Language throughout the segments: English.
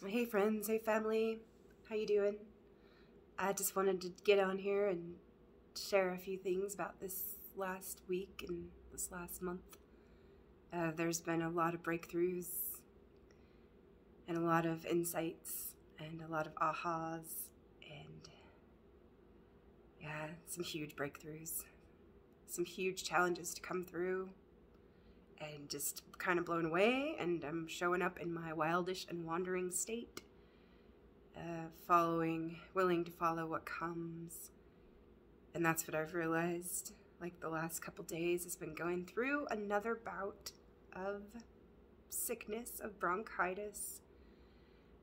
Hey friends, hey family, how you doing? I just wanted to get on here and share a few things about this last week and this last month. There's been a lot of breakthroughs and a lot of insights and a lot of ahas and yeah, some huge breakthroughs, some huge challenges to come through, and just kind of blown away, and I'm showing up in my wildish and wandering state, willing to follow what comes. And that's what I've realized, like the last couple days, has been going through another bout of sickness, of bronchitis,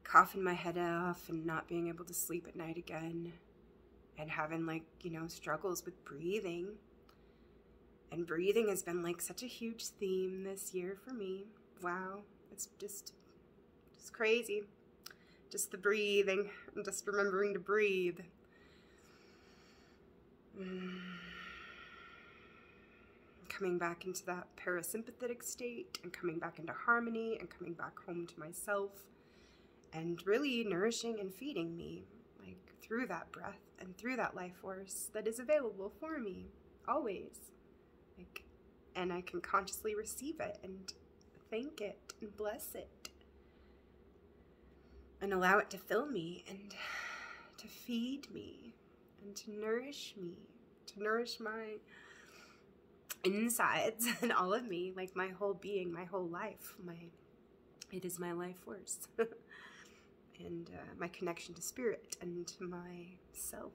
coughing my head off and not being able to sleep at night again, and having struggles with breathing. And breathing has been like such a huge theme this year for me. Wow, it's just crazy. Just the breathing, and just remembering to breathe. Coming back into that parasympathetic state, and coming back into harmony, and coming back home to myself, and really nourishing and feeding me, like through that breath and through that life force that is available for me, always. And I can consciously receive it and thank it and bless it and allow it to fill me and to feed me and to nourish my insides and all of me, like my whole being, my whole life. It is my life force and my connection to spirit and to myself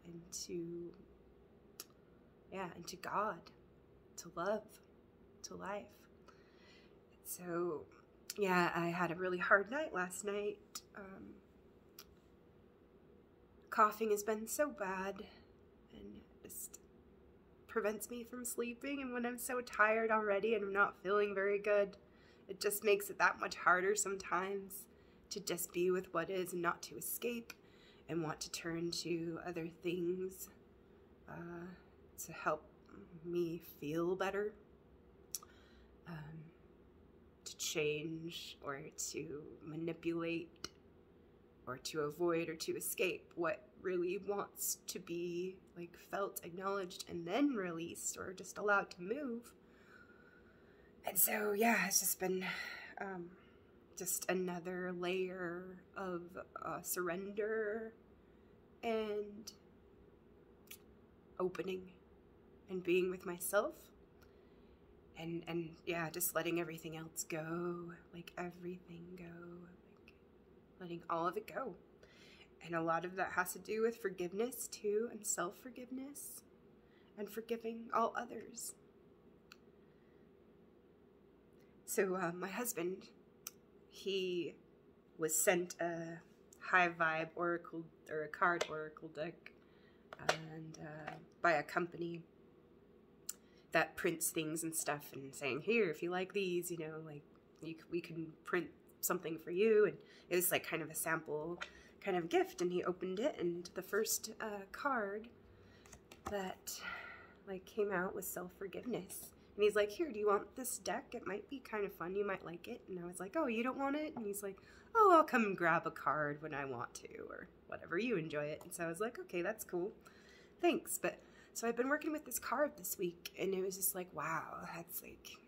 and to God, to love, to life. So yeah, I had a really hard night last night. Coughing has been so bad and just prevents me from sleeping, and when I'm so tired already and I'm not feeling very good, it just makes it that much harder sometimes to just be with what is and not to escape and want to turn to other things to help me feel better, to change or to manipulate or to avoid or to escape what really wants to be like felt, acknowledged, and then released or just allowed to move. And so yeah, it's just been just another layer of surrender and opening and being with myself, and yeah, just letting everything else go, like everything go, like letting all of it go. And a lot of that has to do with forgiveness too, and self-forgiveness, and forgiving all others. So my husband, he was sent a high vibe oracle, or a card oracle deck, and by a company that prints things and stuff, and saying, here, if you like these, we can print something for you. And it was like kind of a sample kind of gift, and he opened it, and the first card that like came out was self-forgiveness. And he's like, here, do you want this deck? It might be kind of fun, you might like it. And I was like, oh, you don't want it? And he's like, oh, I'll come grab a card when I want to, or whatever, you enjoy it. And so I was like, okay, that's cool, thanks. But so I've been working with this card this week, and it was just like, wow, that's like,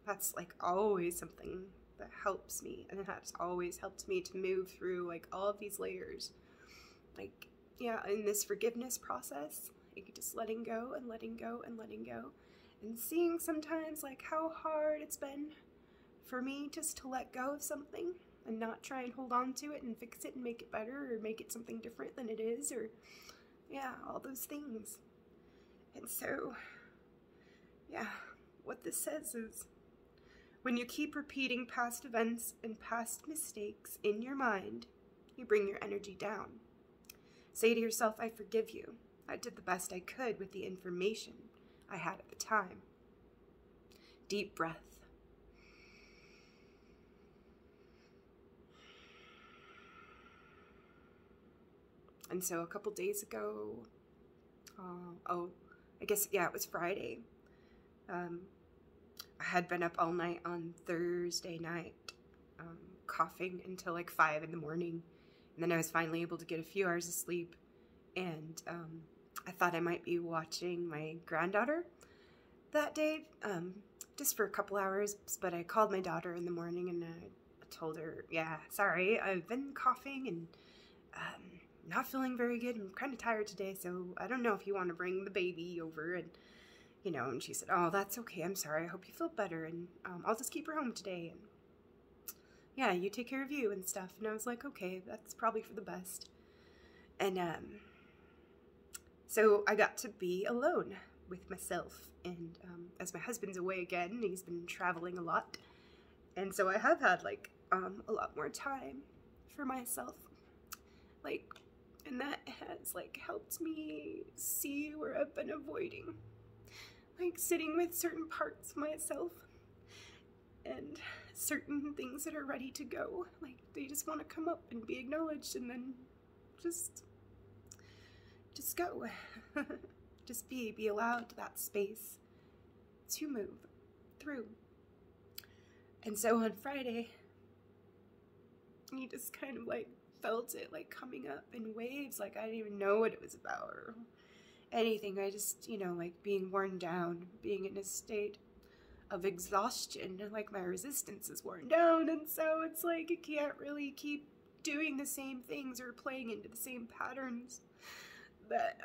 that's like always something that helps me, and it has always helped me to move through like all of these layers, like, yeah, in this forgiveness process, like just letting go and letting go and letting go, and seeing sometimes like how hard it's been for me just to let go of something and not try and hold on to it and fix it and make it better or make it something different than it is, or yeah, all those things. And so yeah, what this says is, when you keep repeating past events and past mistakes in your mind, you bring your energy down. Say to yourself, I forgive you. I did the best I could with the information I had at the time. Deep breath. And so a couple days ago, I guess, yeah, it was Friday. I had been up all night on Thursday night, coughing until like 5 in the morning. And then I was finally able to get a few hours of sleep. And I thought I might be watching my granddaughter that day, just for a couple hours. But I called my daughter in the morning and I told her, yeah, sorry, I've been coughing and not feeling very good. I'm kind of tired today, so I don't know if you want to bring the baby over. And, you know, and she said, oh, that's okay. I'm sorry. I hope you feel better. And I'll just keep her home today. And yeah, you take care of you and stuff. And I was like, okay, that's probably for the best. And so I got to be alone with myself. And as my husband's away again, he's been traveling a lot. And so I have had like a lot more time for myself. Like, and that has like helped me see where I've been avoiding. Like sitting with certain parts of myself and certain things that are ready to go. Like they just want to come up and be acknowledged and then just go. Just be allowed that space to move through. And so on Friday, you just kind of like felt it like coming up in waves. Like I didn't even know what it was about or anything. I just, you know, like being worn down, being in a state of exhaustion, and like my resistance is worn down. And so it's like you can't really keep doing the same things or playing into the same patterns that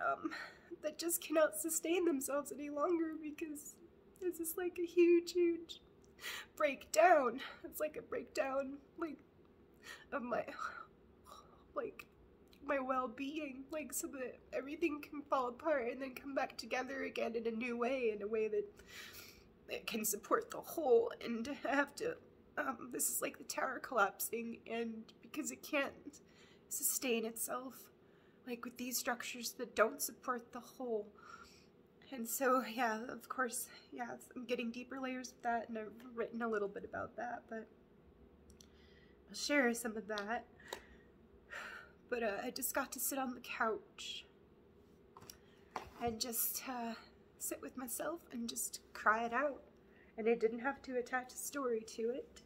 just cannot sustain themselves any longer, because this is like a huge breakdown. It's like a breakdown like of my well-being, like so that everything can fall apart and then come back together again in a new way, in a way that it can support the whole. And I have to this is like the tower collapsing, and because it can't sustain itself like with these structures that don't support the whole. And so yeah, of course, yeah, I'm getting deeper layers of that, and I've written a little bit about that, but I'll share some of that. But I just got to sit on the couch and just sit with myself and just cry it out. And I didn't have to attach a story to it.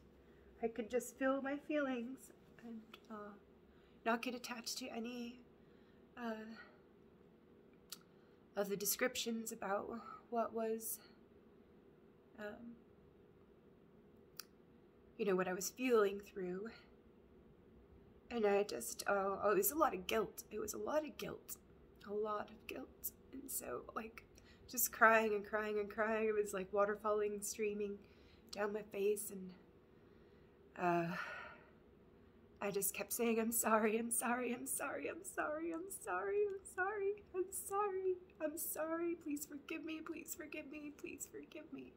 I could just feel my feelings and not get attached to any of the descriptions about what was, you know, what I was feeling through. And I just, oh, it was a lot of guilt. It was a lot of guilt. A lot of guilt. And so, like, just crying and crying and crying. It was like water falling, streaming down my face. And I just kept saying, I'm sorry, I'm sorry, I'm sorry, I'm sorry, I'm sorry, I'm sorry, I'm sorry, I'm sorry. Please forgive me, please forgive me, please forgive me.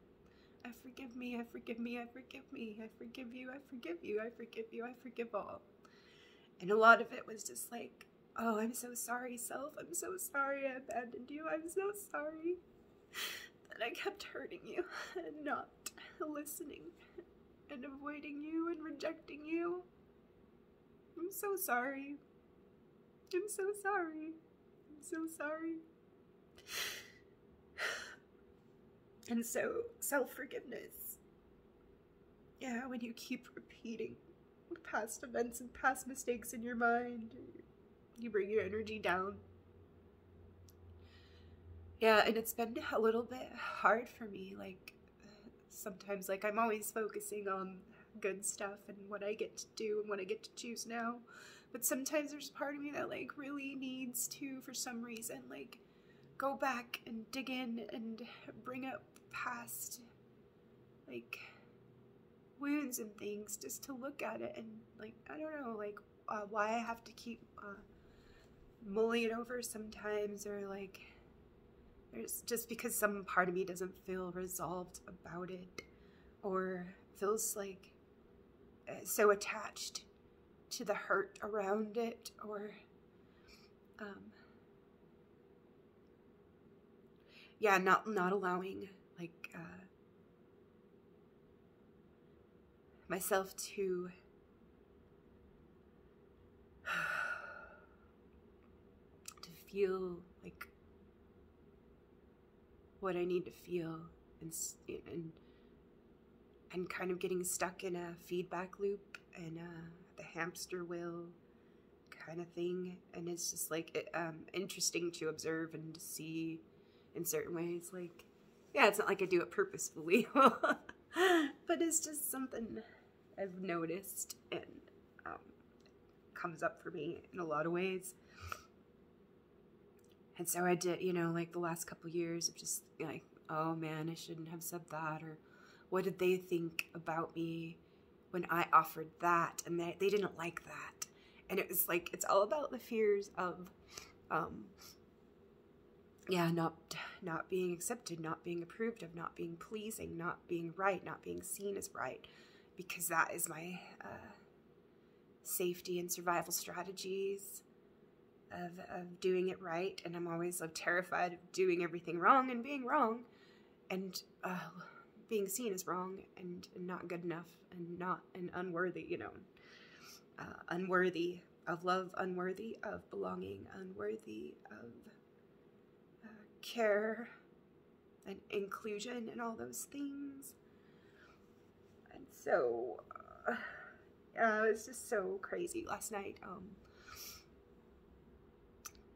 I forgive me, I forgive me, I forgive me, I forgive you, I forgive you, I forgive you, I forgive all. And a lot of it was just like, oh, I'm so sorry, self. I'm so sorry I abandoned you. I'm so sorry that I kept hurting you and not listening and avoiding you and rejecting you. I'm so sorry. I'm so sorry. I'm so sorry. And so, self-forgiveness. Yeah, when you keep repeating past events and past mistakes in your mind, you bring your energy down. Yeah, and it's been a little bit hard for me, like sometimes, like I'm always focusing on good stuff and what I get to do and what I get to choose now, but sometimes there's a part of me that like really needs to, for some reason, like go back and dig in and bring up past like wounds and things, just to look at it and like, I don't know, like why I have to keep mulling it over sometimes, or like there's just because some part of me doesn't feel resolved about it, or feels like so attached to the hurt around it, or yeah, not allowing like myself to feel like what I need to feel, and and kind of getting stuck in a feedback loop and the hamster wheel kind of thing. And it's just like interesting to observe and to see in certain ways. Like, yeah, it's not like I do it purposefully, but it's just something I've noticed and comes up for me in a lot of ways. And so I did, you know, like the last couple years of just like, oh man, I shouldn't have said that, or what did they think about me when I offered that, and they didn't like that. And it was like, it's all about the fears of yeah, not being accepted, not being approved of, not being pleasing, not being right, not being seen as right, because that is my safety and survival strategies of doing it right. And I'm always like terrified of doing everything wrong and being wrong, and being seen as wrong and not good enough and unworthy, you know, unworthy of love, unworthy of belonging, unworthy of care and inclusion and all those things. And so it was just so crazy last night.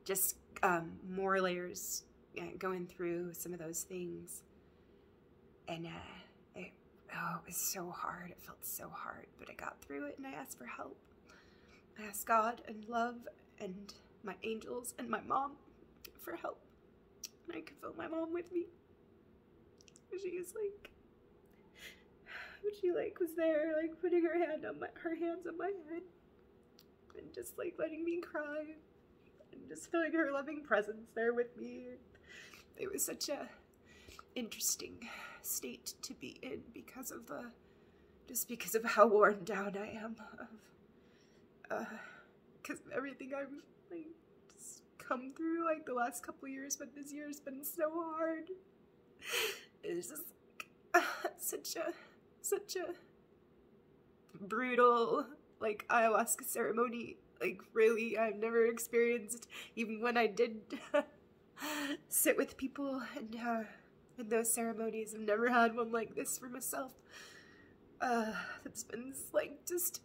Just more layers, going through some of those things, and it was so hard. It felt so hard, but I got through it, and I asked for help. I asked God and love and my angels and my mom for help. And I could feel my mom with me. She was like, was there, like putting her hands on my head, and just like letting me cry, and just feeling her loving presence there with me. It was such a interesting state to be in because of how worn down I am because of everything I've like just come through like the last couple years, but this year's been so hard. It's just like, such a brutal like ayahuasca ceremony. Like really, I've never experienced, even when I did sit with people and in those ceremonies, I've never had one like this for myself. It's been like just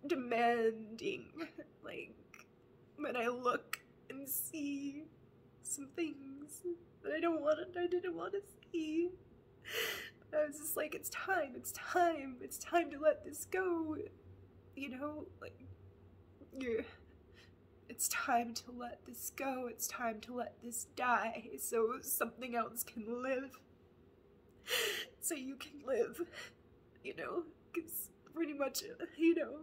demanding. Like when I look and see some things that I didn't want to see. I was just like, it's time to let this go, you know, like, it's time to let this go, it's time to let this die, so something else can live, so you can live, you know, because pretty much, you know,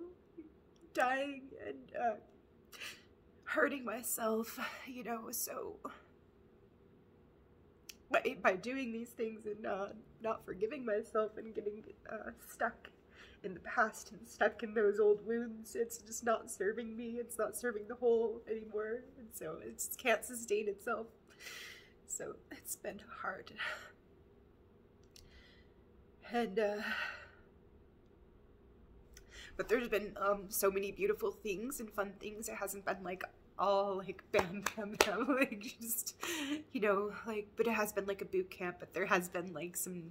dying and, hurting myself, you know, so by doing these things and not forgiving myself and getting stuck in the past and stuck in those old wounds, it's just not serving me, it's not serving the whole anymore, and so it just can't sustain itself. So it's been hard. And but there's been so many beautiful things and fun things. It hasn't been like all like bam like just, you know, like, but it has been like a boot camp, but there has been like some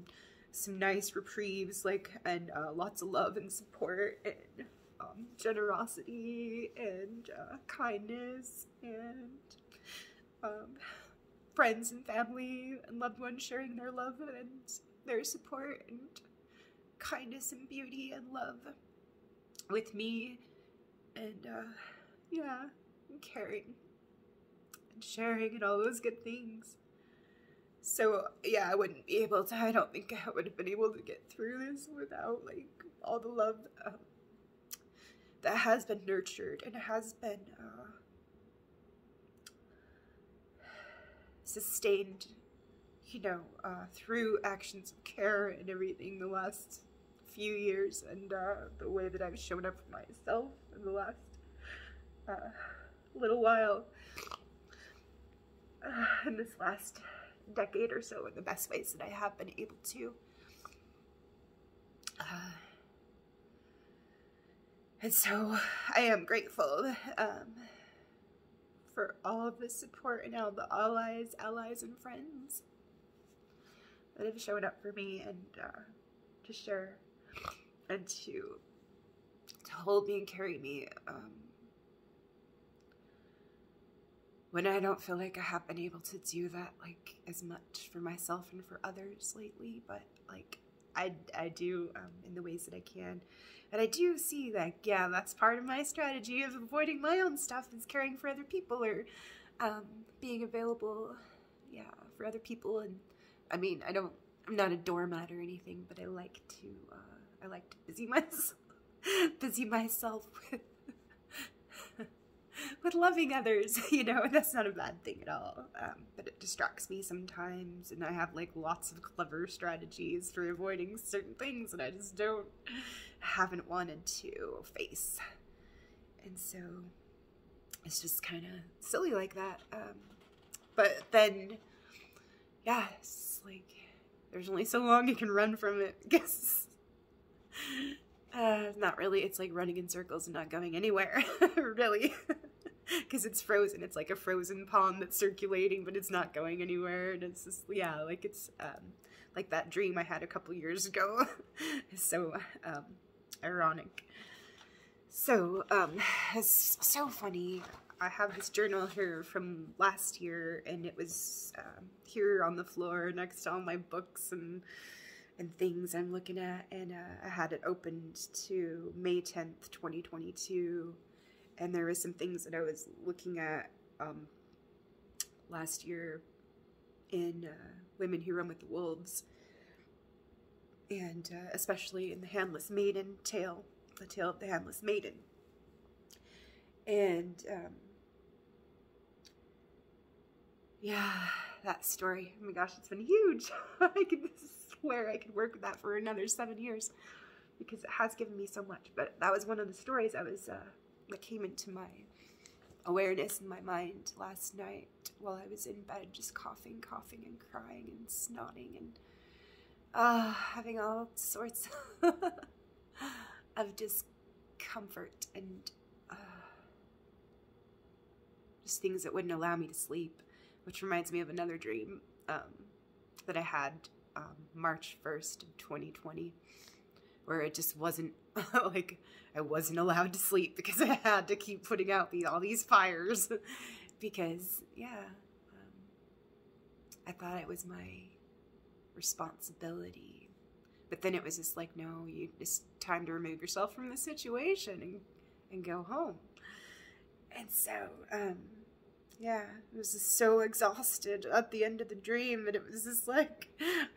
nice reprieves, like, and lots of love and support and generosity and kindness and friends and family and loved ones sharing their love and their support and kindness and beauty and love with me, and yeah, and caring and sharing and all those good things. So yeah, I don't think I would have been able to get through this without like all the love that has been nurtured and has been sustained, you know, through actions of care and everything the last few years, and the way that I've shown up for myself in the last little while, in this last decade or so, in the best ways that I have been able to. And so I am grateful for all of the support and all the allies and friends that have shown up for me and to share and to hold me and carry me when I don't feel like I have been able to do that, like, as much for myself and for others lately, but, like, I do in the ways that I can. And I do see that, yeah, that's part of my strategy of avoiding my own stuff, is caring for other people, or being available, yeah, for other people. And I mean, I'm not a doormat or anything, but I like to busy myself with loving others, you know, and that's not a bad thing at all. But it distracts me sometimes, and I have like lots of clever strategies for avoiding certain things that I just haven't wanted to face. And so it's just kind of silly like that. But then, yeah, it's like there's only so long you can run from it, I guess. Not really. It's like running in circles and not going anywhere, really. Because it's frozen. It's like a frozen pond that's circulating, but it's not going anywhere. And it's just, yeah, like it's like that dream I had a couple years ago. It's so ironic. So, it's so funny. I have this journal here from last year, and it was here on the floor next to all my books and things I'm looking at, and I had it opened to May 10th, 2022, and there was some things that I was looking at last year in Women Who Run with the Wolves, and especially in the Handless Maiden tale, the tale of the Handless Maiden. And yeah, that story, oh my gosh, it's been huge. I could swear I could work with that for another 7 years, because it has given me so much. But that was one of the stories that came into my awareness in my mind last night while I was in bed, just coughing and crying and snotting and having all sorts of discomfort and just things that wouldn't allow me to sleep, which reminds me of another dream that I had March 1st of 2020, where it just wasn't, like, I wasn't allowed to sleep because I had to keep putting out all these fires because, yeah, I thought it was my responsibility. But then it was just like, no, it's time to remove yourself from the situation and go home. And so, yeah, I was just so exhausted at the end of the dream, and it was just like,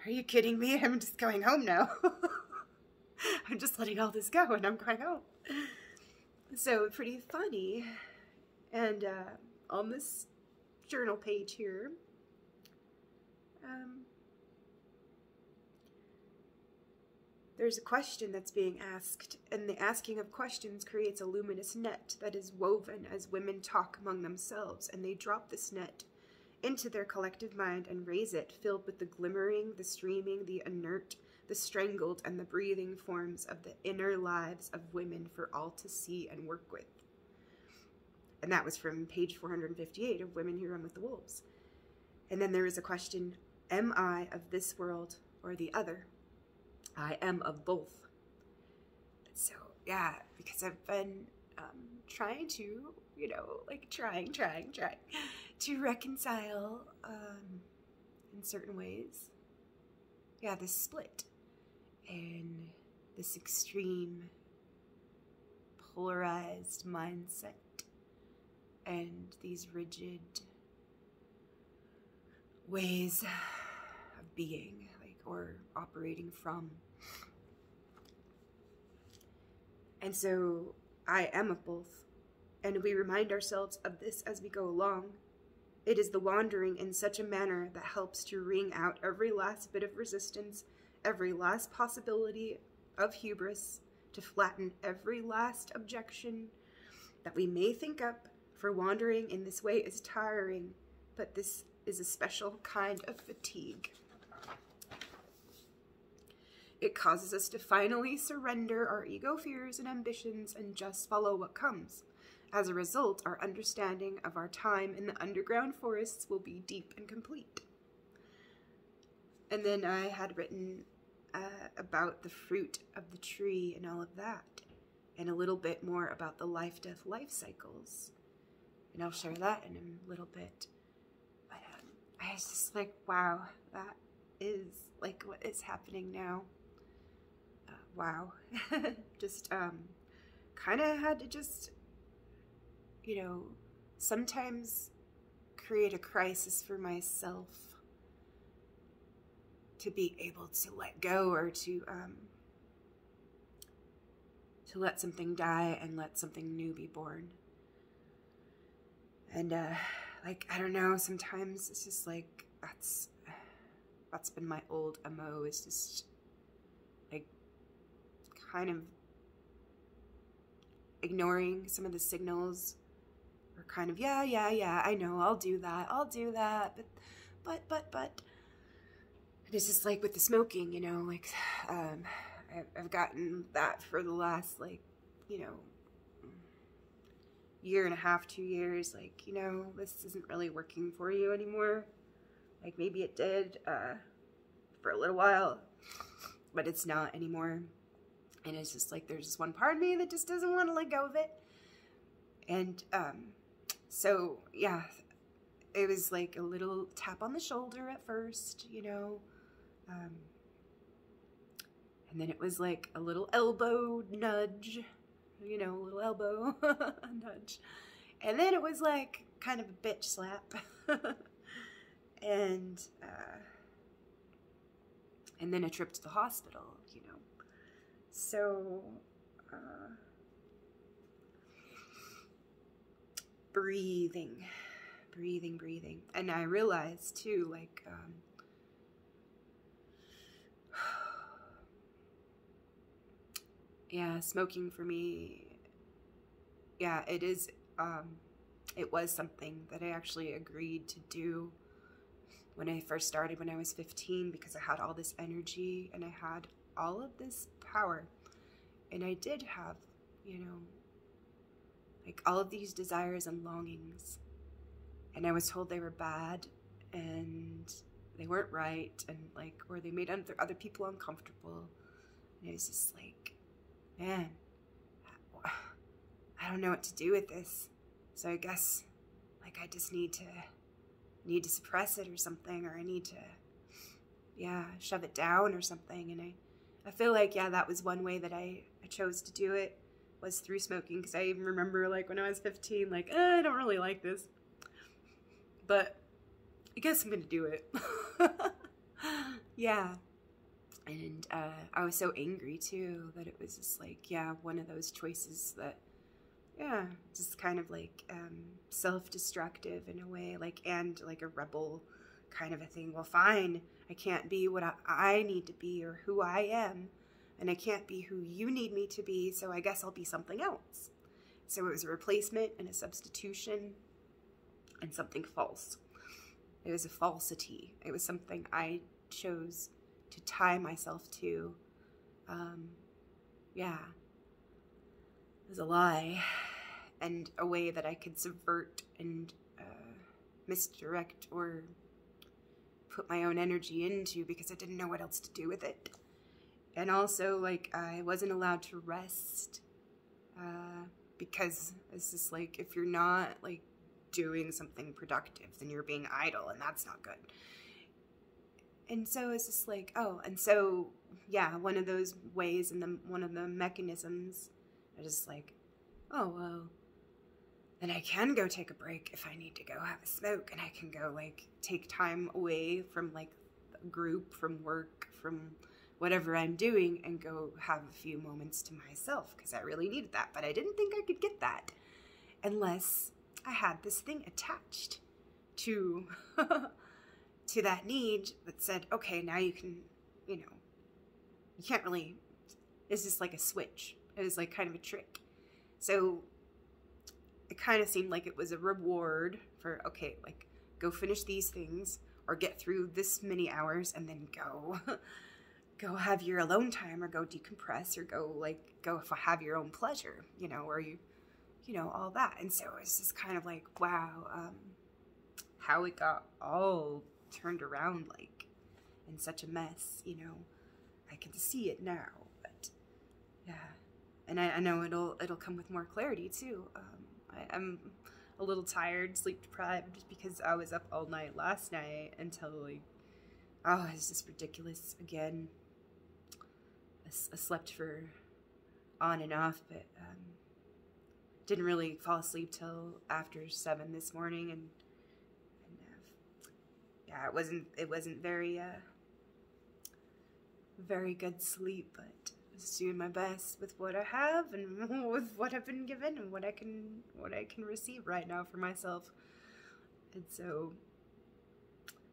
are you kidding me? I'm just going home now. I'm just letting all this go, and I'm going home. So, pretty funny. And on this journal page here, there's a question that's being asked, and the asking of questions creates a luminous net that is woven as women talk among themselves, and they drop this net into their collective mind and raise it, filled with the glimmering, the streaming, the inert, the strangled, and the breathing forms of the inner lives of women for all to see and work with. And that was from page 458 of Women Who Run with the Wolves. And then there is a question, am I of this world or the other? I am of both. So, yeah, because I've been trying to, you know, like trying to reconcile in certain ways, yeah, this split and this extreme polarized mindset and these rigid ways of being, like, or operating from. And so I am of both, and we remind ourselves of this as we go along. It is the wandering in such a manner that helps to wring out every last bit of resistance, every last possibility of hubris, to flatten every last objection that we may think up, for wandering in this way is tiring, but this is a special kind of fatigue. It causes us to finally surrender our ego fears and ambitions and just follow what comes. As a result, our understanding of our time in the underground forests will be deep and complete. And then I had written, about the fruit of the tree and all of that, and a little bit more about the life-death life cycles. And I'll share that in a little bit. But I was just like, wow, that is like what is happening now. Wow. Just kind of had to just, you know, sometimes create a crisis for myself to be able to let go, or to let something die and let something new be born. And like, I don't know, sometimes it's just like, that's been my old MO, is just like kind of ignoring some of the signals, or kind of, yeah, I know, I'll do that, but and it's just like with the smoking, you know, like I've gotten that for the last, like, you know, year and a half, 2 years, like, you know, this isn't really working for you anymore. Like, maybe it did for a little while, but it's not anymore. And it's just like, there's this one part of me that just doesn't want to let go of it. And so, yeah, it was like a little tap on the shoulder at first, you know, and then it was like a little elbow nudge, you know, a little elbow nudge. And then it was like kind of a bitch slap. And then a trip to the hospital, you know. So, breathing. And I realized too, like, yeah, smoking for me, yeah, it is, it was something that I actually agreed to do when I first started, when I was 15, because I had all this energy and I had all of this power. And I did have, you know, like all of these desires and longings. And I was told they were bad and they weren't right, and like, or they made other people uncomfortable. And it was just like, man, I don't know what to do with this. So I guess, like, I just need to suppress it or something, or I need to, yeah, shove it down or something. And I feel like, yeah, that was one way that I chose to do it, was through smoking. Because I even remember, like, when I was 15, like, I don't really like this, but I guess I'm gonna do it. Yeah. And I was so angry too that it was just like, yeah, one of those choices that, yeah, just kind of like self-destructive in a way, like, and like a rebel kind of a thing. Well, fine, I can't be what I need to be, or who I am, and I can't be who you need me to be, so I guess I'll be something else. So it was a replacement and a substitution and something false. It was a falsity. It was something I chose to tie myself to. Yeah, it was a lie, and a way that I could subvert and misdirect or put my own energy into, because I didn't know what else to do with it. And also, like, I wasn't allowed to rest, because it's just like, if you're not like doing something productive, then you're being idle, and that's not good. And so it's just like, oh, and so, yeah, one of those ways, and one of the mechanisms, I just like, oh, well, then I can go take a break if I need to go have a smoke, and I can go, like, take time away from, like, the group, from work, from whatever I'm doing, and go have a few moments to myself, because I really needed that. But I didn't think I could get that unless I had this thing attached to to that need that said, okay, now you can, you know, you can't really, it's just like a switch. It was like kind of a trick. So it kind of seemed like it was a reward for, okay, like, go finish these things, or get through this many hours, and then go have your alone time, or go decompress, or go have your own pleasure, you know, or you know, all that. And so it's just kind of like, wow, how it got all turned around, like, in such a mess, you know. I can see it now, but yeah. And I know it'll come with more clarity too. I'm a little tired, sleep deprived, because I was up all night last night until like, oh, it's just ridiculous again. I slept for on and off, but didn't really fall asleep till after 7 this morning, and yeah, it wasn't very very good sleep, but I was doing my best with what I have and with what I've been given and what I can receive right now for myself. And so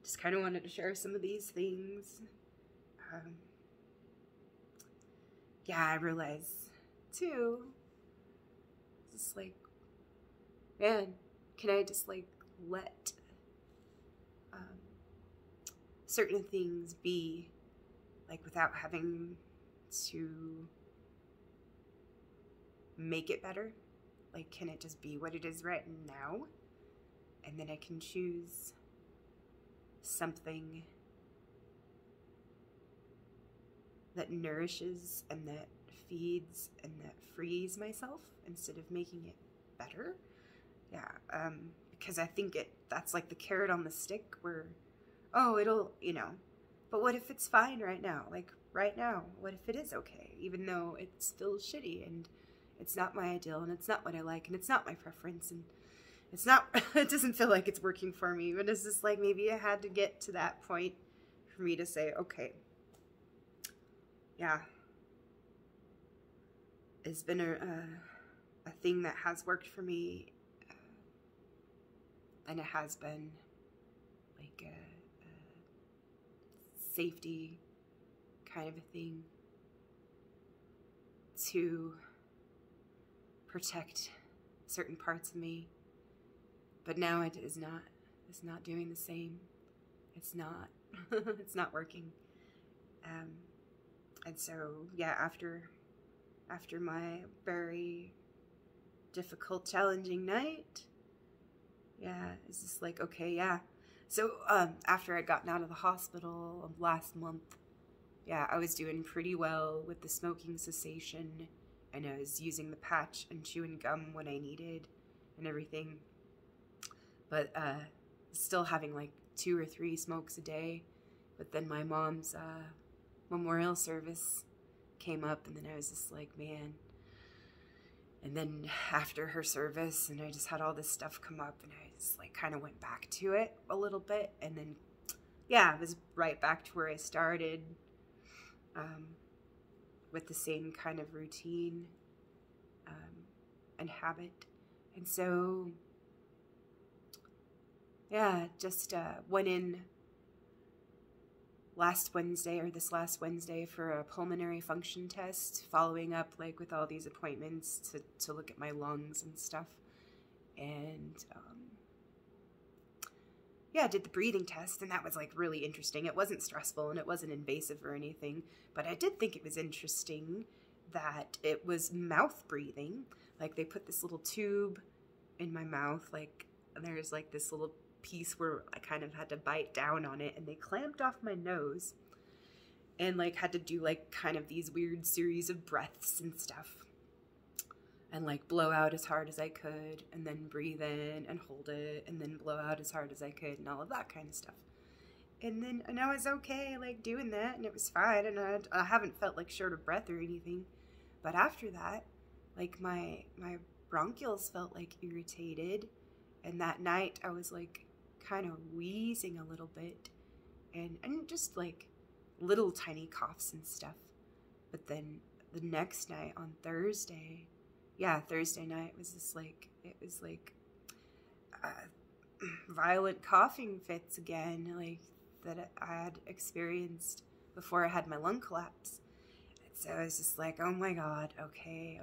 just kind of wanted to share some of these things. Yeah, I realize too, just like, man, can I just like let certain things be, like, without having to make it better? Like, can it just be what it is right now? And then I can choose something that nourishes and that feeds and that frees myself instead of making it better. Yeah, because I think that's like the carrot on the stick where, oh, it'll, but what if it's fine right now? Like, right now, what if it is okay? Even though it's still shitty and it's not my ideal and it's not what I like and it's not my preference and it's not, it doesn't feel like it's working for me. But it's just like, maybe I had to get to that point for me to say, okay, yeah, it's been a thing that has worked for me, and it has been like a safety kind of a thing to protect certain parts of me. But now it is not doing the same. It's not it's not working. And so yeah, after my very difficult, challenging night, yeah, it's just like, okay, yeah. So after I'd gotten out of the hospital last month, yeah, I was doing pretty well with the smoking cessation, and I was using the patch and chewing gum when I needed and everything. But still having like 2 or 3 smokes a day. But then my mom's memorial service came up, and then I was just like, man. And then after her service, and I just had all this stuff come up, and I just like kind of went back to it a little bit, and then yeah, I was right back to where I started, with the same kind of routine and habit. And so yeah, just went in this last Wednesday for a pulmonary function test, following up like with all these appointments to look at my lungs and stuff. And yeah, did the breathing test, and that was like really interesting. It wasn't stressful and it wasn't invasive or anything, but I did think it was interesting that it was mouth breathing. Like they put this little tube in my mouth, like, and there's like this little piece where I kind of had to bite down on it, and they clamped off my nose and like had to do like kind of these weird series of breaths and stuff, and like blow out as hard as I could, and then breathe in and hold it, and then blow out as hard as I could, and all of that kind of stuff. And I was okay like doing that, and it was fine, and I haven't felt like short of breath or anything. But after that, like my bronchioles felt like irritated, and that night I was like kind of wheezing a little bit, and just like little tiny coughs and stuff. But then the next night on Thursday night was just like, it was like violent coughing fits again, like that I had experienced before I had my lung collapse. And so I was just like, oh my God, okay.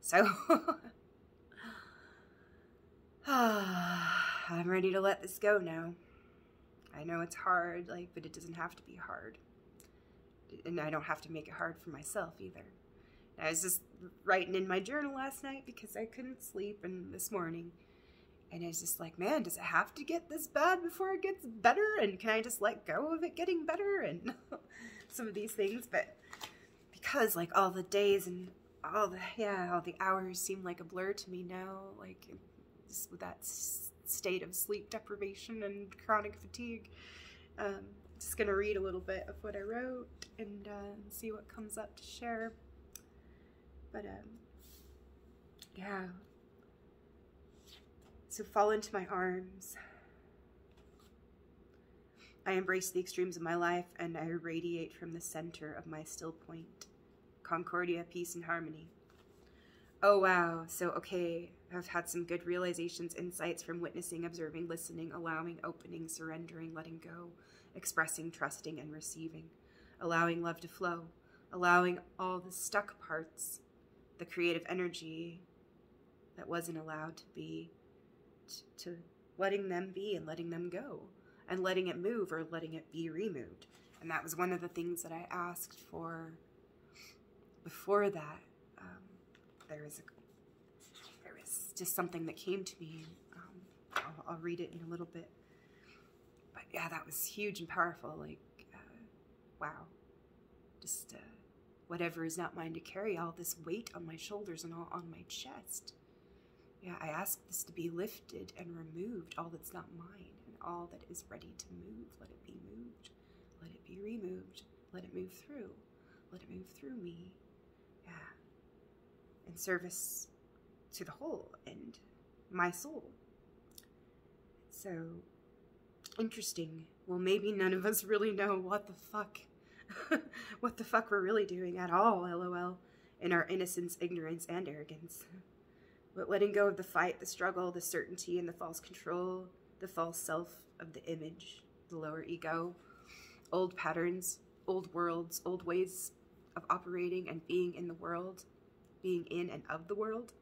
So I'm ready to let this go now. I know it's hard, like, but it doesn't have to be hard. And I don't have to make it hard for myself either. I was just writing in my journal last night because I couldn't sleep, and this morning, And it's just like, man, does it have to get this bad before it gets better? And can I just let go of it getting better? And some of these things. But because like all the days and all the hours seem like a blur to me now, like just with that state of sleep deprivation and chronic fatigue. Just gonna read a little bit of what I wrote and see what comes up to share. But yeah. So fall into my arms. I embrace the extremes of my life and I radiate from the center of my still point. Concordia, peace, and harmony. Oh wow, so okay, I've had some good realizations, insights from witnessing, observing, listening, allowing, opening, surrendering, letting go, expressing, trusting, and receiving, allowing love to flow, allowing all the stuck parts, the creative energy that wasn't allowed to be, to letting them be and letting them go, and letting it move or letting it be removed. And that was one of the things that I asked for before that. There was just something that came to me. I'll read it in a little bit. But yeah, that was huge and powerful. Like, wow. Just whatever is not mine to carry, all this weight on my shoulders and all on my chest. Yeah, I ask this to be lifted and removed, all that's not mine, and all that is ready to move. Let it be moved. Let it be removed. Let it move through. Let it move through me. Yeah. In service to the whole and my soul. So, interesting. Well, maybe none of us really know what the fuck we're really doing at all, LOL, in our innocence, ignorance, and arrogance. But letting go of the fight, the struggle, the certainty, and the false control, the false self of the image, the lower ego, old patterns, old worlds, old ways of operating and being in the world, being in and of the world,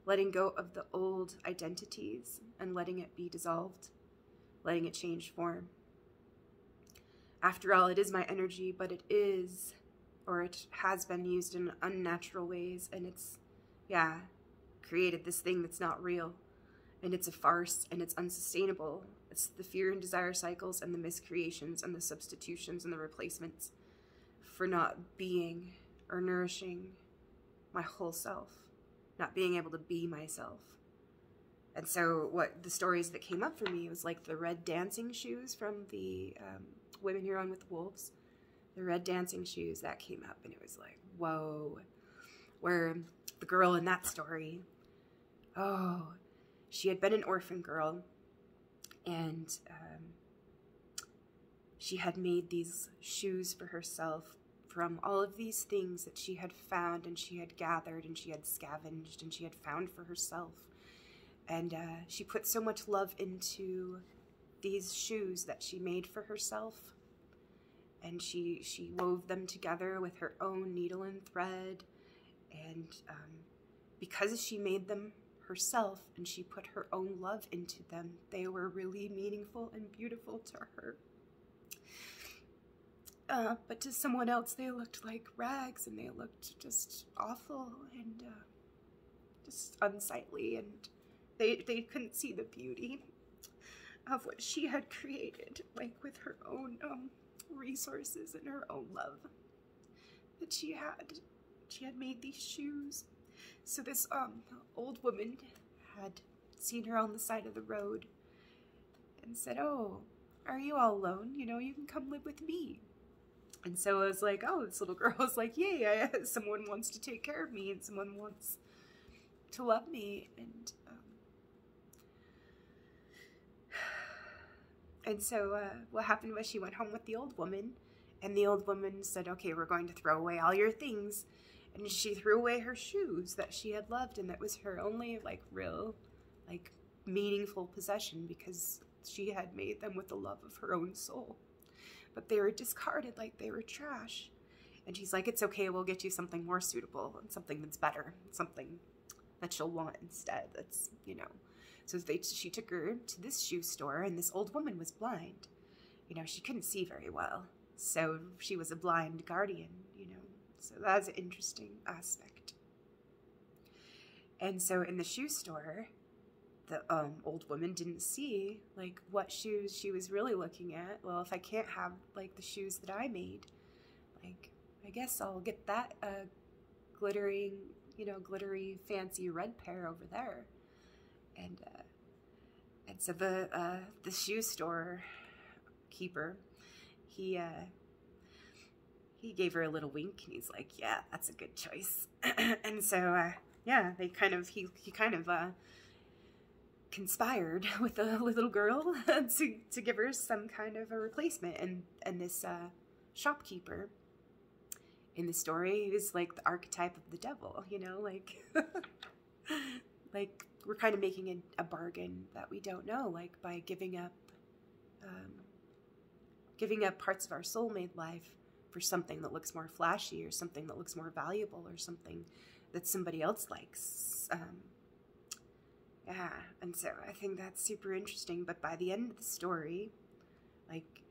letting go of the old identities and letting it be dissolved, letting it change form. After all, it is my energy, but it is, or it has been used in unnatural ways, and it's, yeah, created this thing that's not real, and it's a farce, and it's unsustainable. It's the fear and desire cycles and the miscreations and the substitutions and the replacements for not being or nourishing my whole self, not being able to be myself. And so what the stories that came up for me was like the red dancing shoes from the Women Who Run with the Wolves. The red dancing shoes, that came up, and it was like, whoa. Where the girl in that story, oh, she had been an orphan girl, and she had made these shoes for herself from all of these things that she had found and she had gathered and she had scavenged and she had found for herself. And she put so much love into these shoes that she made for herself. And she wove them together with her own needle and thread. And because she made them herself and she put her own love into them, they were really meaningful and beautiful to her. But to someone else, they looked like rags, and they looked just awful and just unsightly, and they couldn't see the beauty of what she had created, like with her own resources and her own love that she had. She had made these shoes. So this old woman had seen her on the side of the road and said, "Oh, are you all alone? You know, you can come live with me." And so I was like, oh, this little girl was like, yay, someone wants to take care of me and someone wants to love me. And so what happened was she went home with the old woman, and the old woman said, okay, we're going to throw away all your things. And she threw away her shoes that she had loved, and that was her only like real, like meaningful possession, because she had made them with the love of her own soul. But they were discarded like they were trash. And she's like, it's okay, we'll get you something more suitable and something that's better, something that she'll want instead. That's, you know. So she took her to this shoe store, and this old woman was blind. You know, she couldn't see very well. So she was a blind guardian, you know. So that's an interesting aspect. And so in the shoe store, the old woman didn't see, like, what shoes she was really looking at. Well, if I can't have, like, the shoes that I made, like, I guess I'll get that glittery, fancy red pair over there. And so the shoe store keeper, he gave her a little wink, and he's like, yeah, that's a good choice. And so, yeah, he kind of conspired with the little girl to give her some kind of a replacement. And this shopkeeper in the story is like the archetype of the devil, like, like we're kind of making a bargain that we don't know, like by giving up parts of our soulmate life for something that looks more flashy, or something that looks more valuable, or something that somebody else likes. Yeah, and so I think that's super interesting. But by the end of the story, like,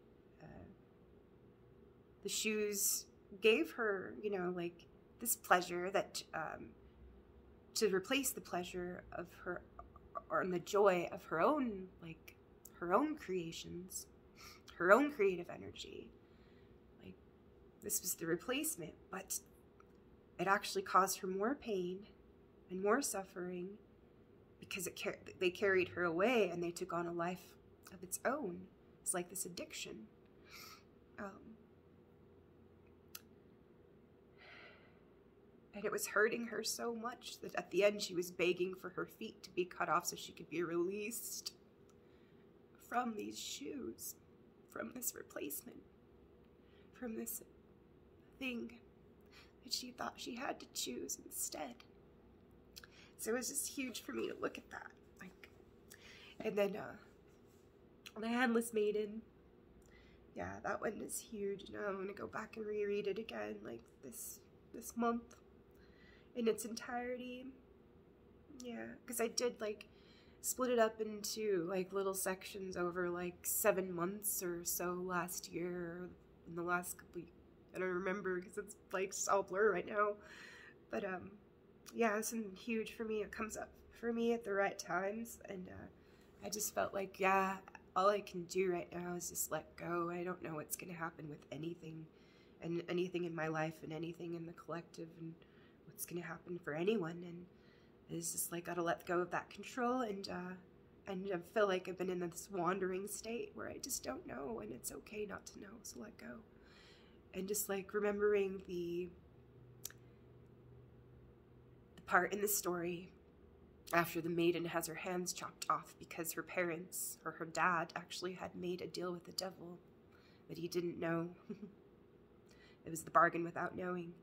the shoes gave her, like, this pleasure that, to replace the pleasure of her, or the joy of her own, like, her own creations, her own creative energy. Like, this was the replacement, but it actually caused her more pain and more suffering, because they carried her away, and they took on a life of its own. It's like this addiction. And it was hurting her so much that at the end she was begging for her feet to be cut off so she could be released from these shoes, from this replacement, from this thing that she thought she had to choose instead. So it was just huge for me to look at that. Like, and then the Handless Maiden. Yeah, that one is huge. Now I'm gonna go back and reread it again, like this month in its entirety. Yeah, because I did like split it up into like little sections over like 7 months or so last year, in the last couple. I don't remember because it's like just all blur right now. But yeah, it's been huge for me. It comes up for me at the right times, and I just felt like, yeah, all I can do right now is just let go. I don't know what's gonna happen with anything, and anything in my life, and anything in the collective, and what's gonna happen for anyone. And it's just like, gotta let go of that control, and I feel like I've been in this wandering state where I just don't know, and it's okay not to know, so let go. And just like remembering the part in the story after the maiden has her hands chopped off because her parents, or her dad, actually had made a deal with the devil that he didn't know. It was the bargain without knowing.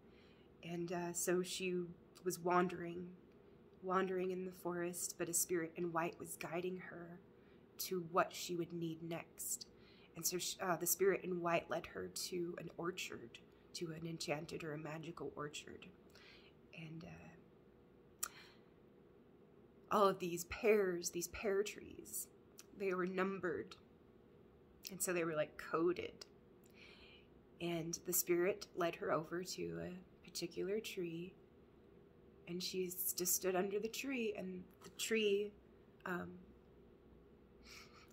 And so she was wandering in the forest, but a spirit in white was guiding her to what she would need next. And so the spirit in white led her to an orchard, to an enchanted or a magical orchard. And all of these pear trees, they were numbered. And so they were like coded. And the spirit led her over to a particular tree. And she just stood under the tree, and the tree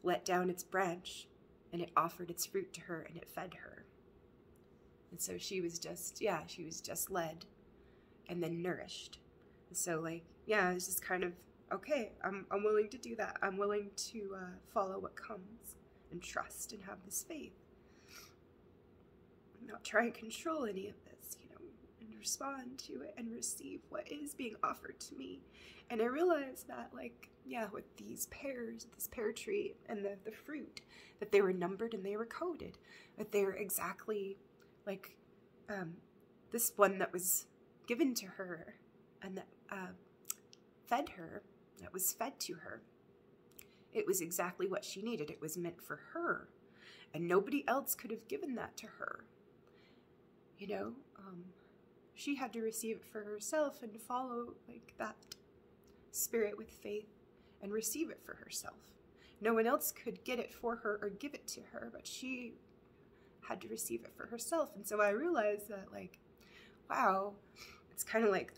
let down its branch, and it offered its fruit to her, and it fed her. And so she was just led and then nourished. So like, yeah, it's just kind of, okay, I'm willing to do that. I'm willing to follow what comes and trust and have this faith. Not try and control any of this, and respond to it and receive what is being offered to me. And I realized that, like, yeah, with these pears, this pear tree and the fruit, that they were numbered and they were coded, that they were exactly like this one that was given to her and that fed her, that was fed to her. It was exactly what she needed. It was meant for her, and nobody else could have given that to her. She had to receive it for herself and follow like that spirit with faith and receive it for herself. No one else could get it for her or give it to her, but she had to receive it for herself. And so I realized that, like, wow, it's kind of like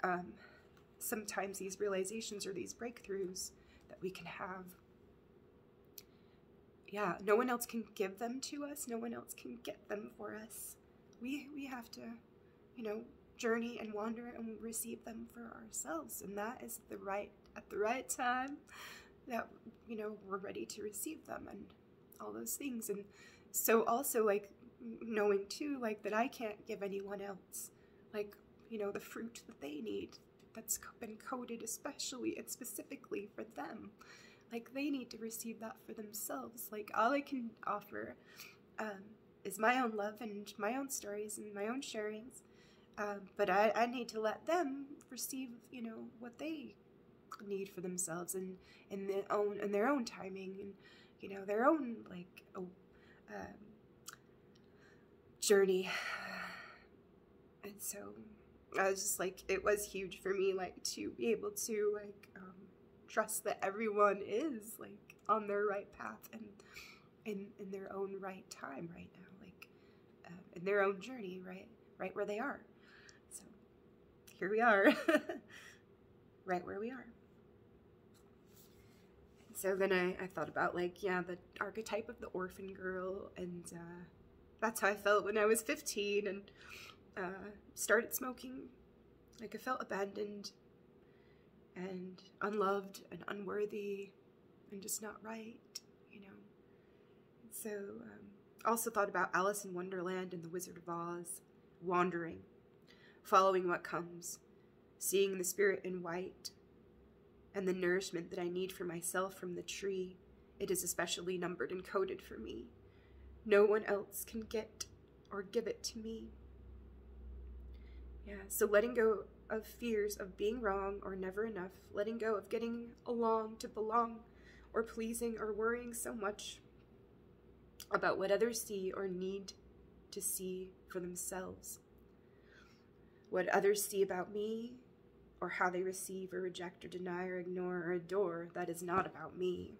sometimes these realizations or these breakthroughs that we can have. Yeah, no one else can give them to us. No one else can get them for us. We have to, journey and wander and receive them for ourselves. And that is at the right time that, we're ready to receive them and all those things. And so also, like, knowing too, like, that I can't give anyone else, like, the fruit that they need, that's been coded especially and specifically for them. Like, they need to receive that for themselves. Like, all I can offer is my own love and my own stories and my own sharings. But I need to let them receive, what they need for themselves and in their own timing and, their own, like, journey. And so I was just like, it was huge for me, like, to be able to, like, trust that everyone is, like, on their right path and in their own right time right now, like, in their own journey, right where they are. So here we are, right where we are. So then I thought about, like, the archetype of the orphan girl, and that's how I felt when I was 15 and started smoking. Like, I felt abandoned and unloved and unworthy and just not right, So also thought about Alice in Wonderland and the Wizard of Oz, wandering, following what comes, seeing the spirit in white, and the nourishment that I need for myself from the tree. It is especially numbered and coded for me. No one else can get or give it to me. Yeah, so letting go of fears of being wrong or never enough, letting go of getting along to belong, or pleasing or worrying so much about what others see or need to see for themselves. What others see about me, or how they receive or reject or deny or ignore or adore, that is not about me.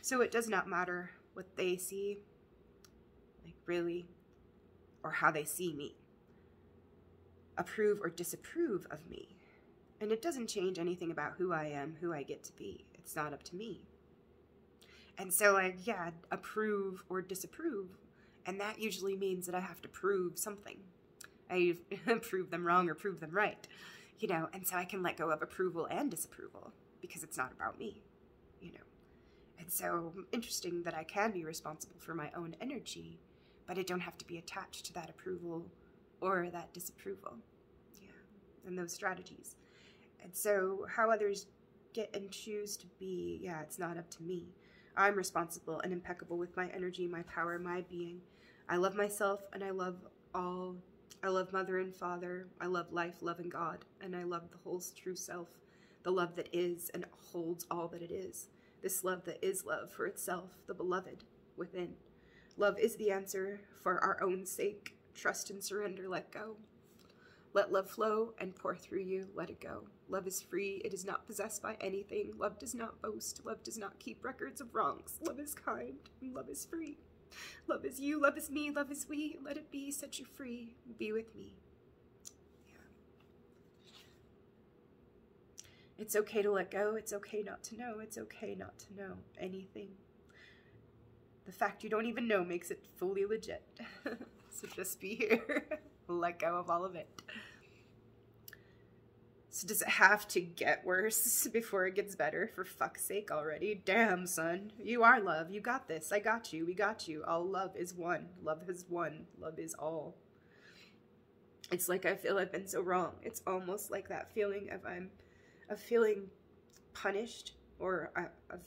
So it does not matter what they see, like, really, or how they see me, approve or disapprove of me. And it doesn't change anything about who I am, who I get to be. It's not up to me. And so, like, approve or disapprove. And that usually means that I have to prove something. I prove them wrong or prove them right, and so I can let go of approval and disapproval because it's not about me, And so interesting that I can be responsible for my own energy, but I don't have to be attached to that approval or that disapproval, and those strategies. And so how others get and choose to be, it's not up to me. I'm responsible and impeccable with my energy, my power, my being. I love myself and I love all. I love Mother and Father. I love life, love, and God. And I love the whole true self, the love that is and holds all that it is. This love that is love for itself, the beloved within. Love is the answer for our own sake. Trust and surrender, let go. Let love flow and pour through you, let it go. Love is free, it is not possessed by anything. Love does not boast, love does not keep records of wrongs. Love is kind, and love is free. Love is you, love is me, love is we. Let it be, set you free, be with me. It's okay to let go, it's okay not to know, it's okay not to know anything. The fact you don't even know makes it fully legit. So just be here. Let go of all of it. So does it have to get worse before it gets better? For fuck's sake already. Damn, son. You are love. You got this. I got you. We got you. All love is one. Love has won. Love is all. It's like I feel I've been so wrong. It's almost like that feeling of feeling punished, or of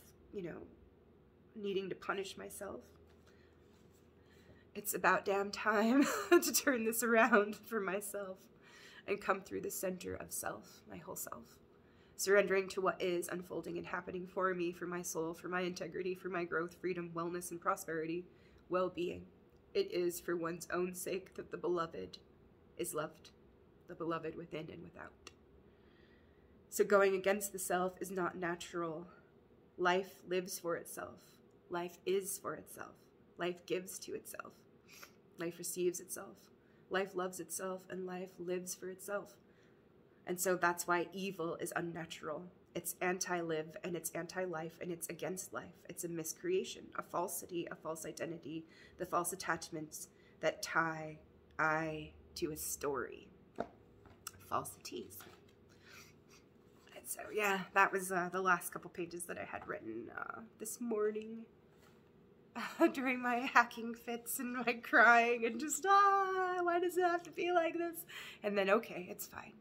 needing to punish myself. It's about damn time to turn this around for myself and come through the center of self, my whole self. Surrendering to what is unfolding and happening for me, for my soul, for my integrity, for my growth, freedom, wellness, and prosperity, well-being. It is for one's own sake that the beloved is loved, the beloved within and without. So going against the self is not natural. Life lives for itself. Life is for itself. Life gives to itself. Life receives itself. Life loves itself, and life lives for itself. And so that's why evil is unnatural. It's anti-live, and it's anti-life, and it's against life. It's a miscreation, a falsity, a false identity, the false attachments that tie I to a story. Falsities. And so, yeah, that was the last couple pages that I had written this morning during my hacking fits and my crying and just, why does it have to be like this? And then, okay, it's fine.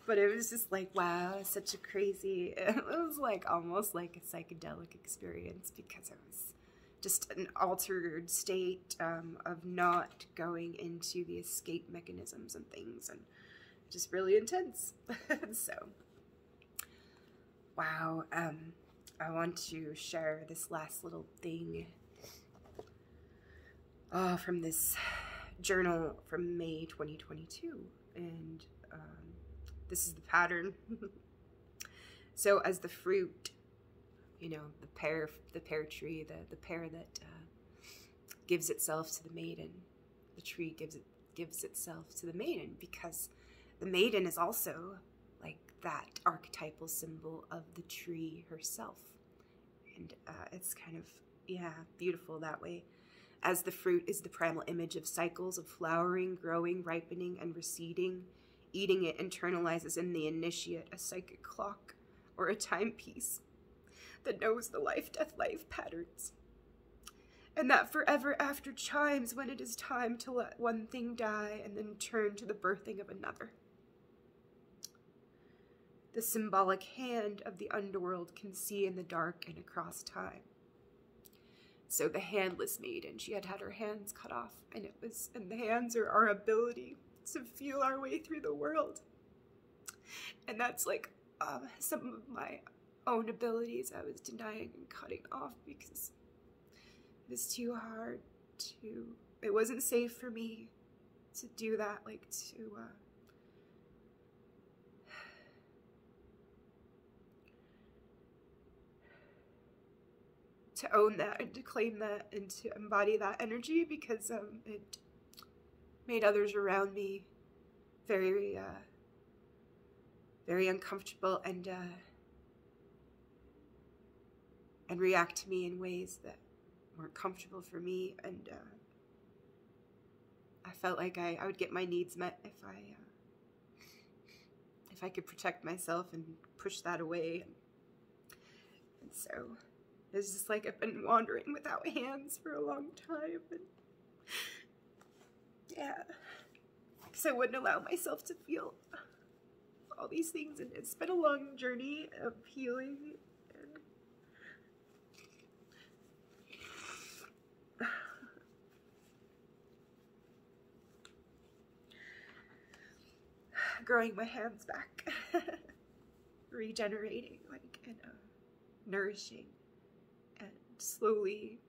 But it was just like, wow, such a crazy, it was like almost like a psychedelic experience, because it was just an altered state of not going into the escape mechanisms and things, and just really intense. So, wow, I want to share this last little thing from this journal from May 2022, and this is the pattern. So as the fruit, you know, the pear tree, the pear that gives itself to the maiden, the tree gives itself to the maiden, because the maiden is also like that archetypal symbol of the tree herself. And it's kind of, yeah, beautiful that way. As the fruit is the primal image of cycles of flowering, growing, ripening, and receding, eating it internalizes in the initiate a psychic clock or a timepiece that knows the life-death-life patterns, and that forever after chimes when it is time to let one thing die and then turn to the birthing of another. The symbolic hand of the underworld can see in the dark and across time. So the handless maiden, she had her hands cut off, and the hands are our ability to feel our way through the world. And that's like some of my own abilities I was denying and cutting off because it was too hard to, it wasn't safe for me to do that, like to own that and to claim that and to embody that energy, because it made others around me very very uncomfortable and react to me in ways that weren't comfortable for me, and I felt like I would get my needs met if I could protect myself and push that away, and so it's just like I've been wandering without hands for a long time, and yeah, because I wouldn't allow myself to feel all these things, and it's been a long journey of healing and growing my hands back, regenerating, like, and nourishing, and slowly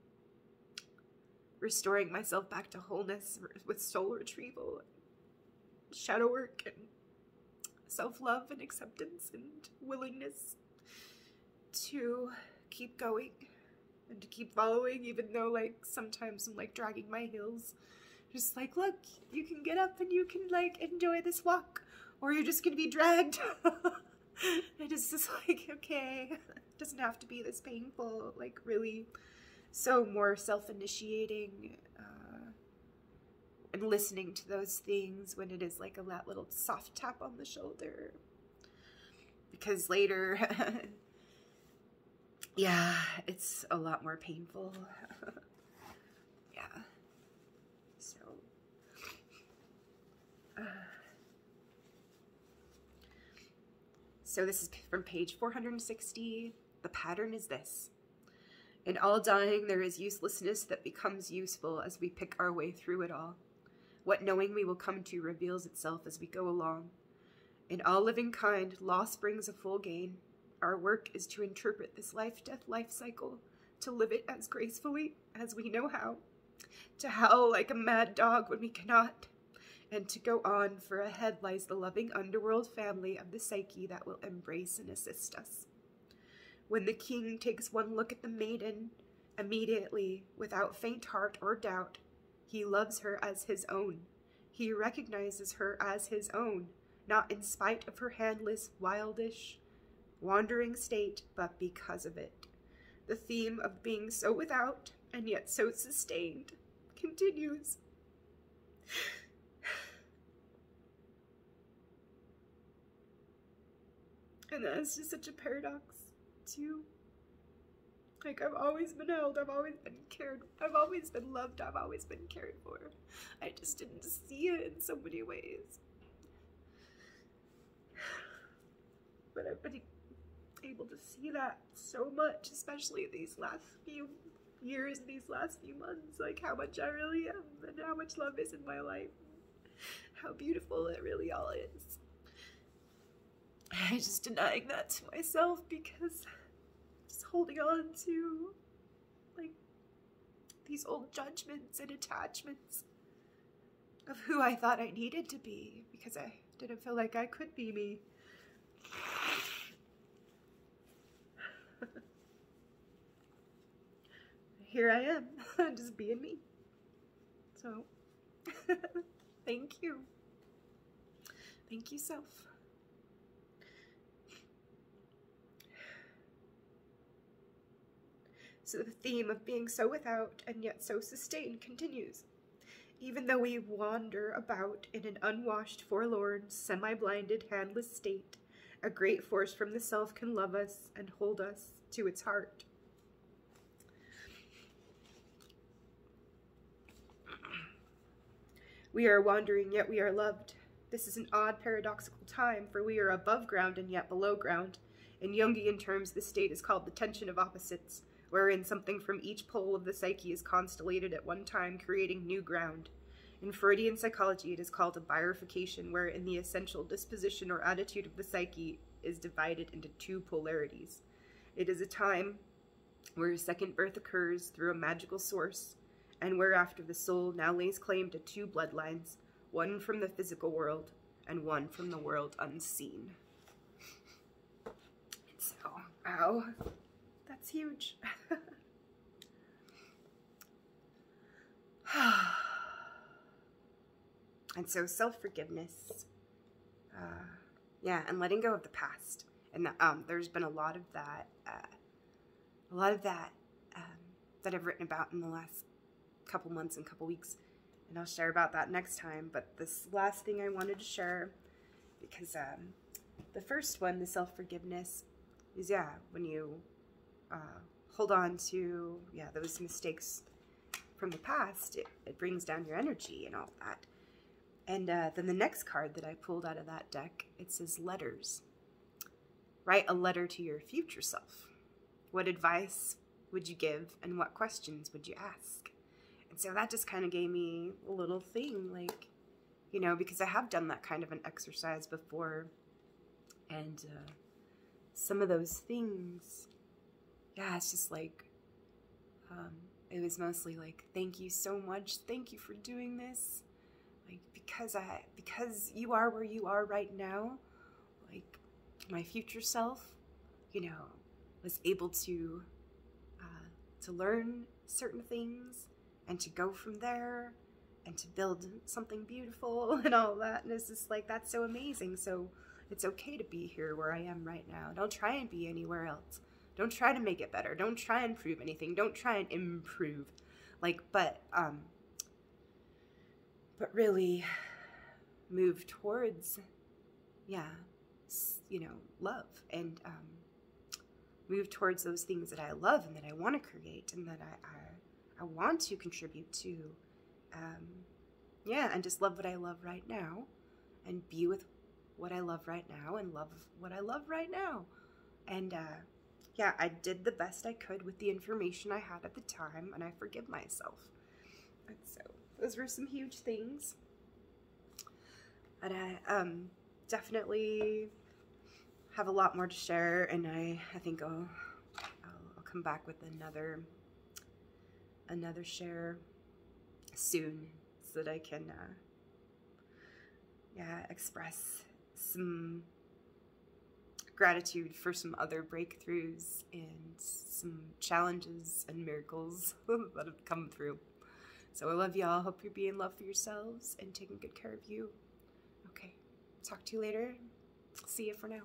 restoring myself back to wholeness with soul retrieval, and shadow work, and self-love and acceptance and willingness to keep going and to keep following, even though like sometimes I'm like dragging my heels, just like, look, you can get up and you can like enjoy this walk, or you're just gonna be dragged. And it's just like, okay, it doesn't have to be this painful, like really so more self-initiating, and listening to those things when it is like that little soft tap on the shoulder, because later yeah, it's a lot more painful. Yeah, so so this is from page 460. The pattern is this: in all dying there is uselessness that becomes useful as we pick our way through it all. What knowing we will come to reveals itself as we go along. In all living kind, loss brings a full gain. Our work is to interpret this life-death-life cycle, to live it as gracefully as we know how, to howl like a mad dog when we cannot, and to go on, for ahead lies the loving underworld family of the psyche that will embrace and assist us. When the king takes one look at the maiden, immediately, without faint heart or doubt, he loves her as his own. He recognizes her as his own, not in spite of her handless, wildish, wandering state, but because of it. The theme of being so without, and yet so sustained, continues. And that's just such a paradox, too. Like, I've always been held, I've always been cared, I've always been loved, I've always been cared for. I just didn't see it in so many ways. But I've been able to see that so much, especially these last few years, these last few months, like how much I really am and how much love is in my life. How beautiful it really all is. I'm just denying that to myself because just holding on to like these old judgments and attachments of who I thought I needed to be because I didn't feel like I could be me. Here I am, just being me. So, thank you. Thank you, self. So the theme of being so without and yet so sustained continues. Even though we wander about in an unwashed, forlorn, semi-blinded, handless state, a great force from the self can love us and hold us to its heart. We are wandering, yet we are loved. This is an odd, paradoxical time, for we are above ground and yet below ground. In Jungian terms, this state is called the tension of opposites, wherein something from each pole of the psyche is constellated at one time, creating new ground. In Freudian psychology, it is called a bifurcation, wherein the essential disposition or attitude of the psyche is divided into two polarities. It is a time where a second birth occurs through a magical source, and whereafter the soul now lays claim to two bloodlines, one from the physical world and one from the world unseen. And so, wow, that's huge. And so self-forgiveness, yeah, and letting go of the past. And there's been a lot of that that I've written about in the last couple months and couple weeks, and I'll share about that next time. But this last thing I wanted to share, because the first one, the self-forgiveness, is, yeah, when you hold on to, yeah, those mistakes from the past, it brings down your energy and all that. And then the next card that I pulled out of that deck, it says letters. Write a letter to your future self. What advice would you give, and what questions would you ask? And so that just kind of gave me a little thing, like, you know, because I have done that kind of an exercise before, and some of those things, yeah, it's just like, it was mostly like, thank you so much, thank you for doing this, like, because you are where you are right now, like, my future self, you know, was able to learn certain things, and to go from there, and to build something beautiful, and all that, and it's just like, that's so amazing. So it's okay to be here where I am right now. Don't try and be anywhere else. Don't try to make it better. Don't try and prove anything. Don't try and improve. Like, but really move towards, yeah, you know, love, and move towards those things that I love and that I want to create and that I want to contribute to. Yeah, and just love what I love right now, and be with what I love right now, and love what I love right now. And yeah, I did the best I could with the information I had at the time, and I forgive myself. And so those were some huge things. And I definitely have a lot more to share, and I think I'll come back with another share soon, so that I can yeah, express some gratitude for some other breakthroughs and some challenges and miracles that have come through. So I love y'all. Hope you're being love for yourselves and taking good care of you. Okay, talk to you later. See you for now.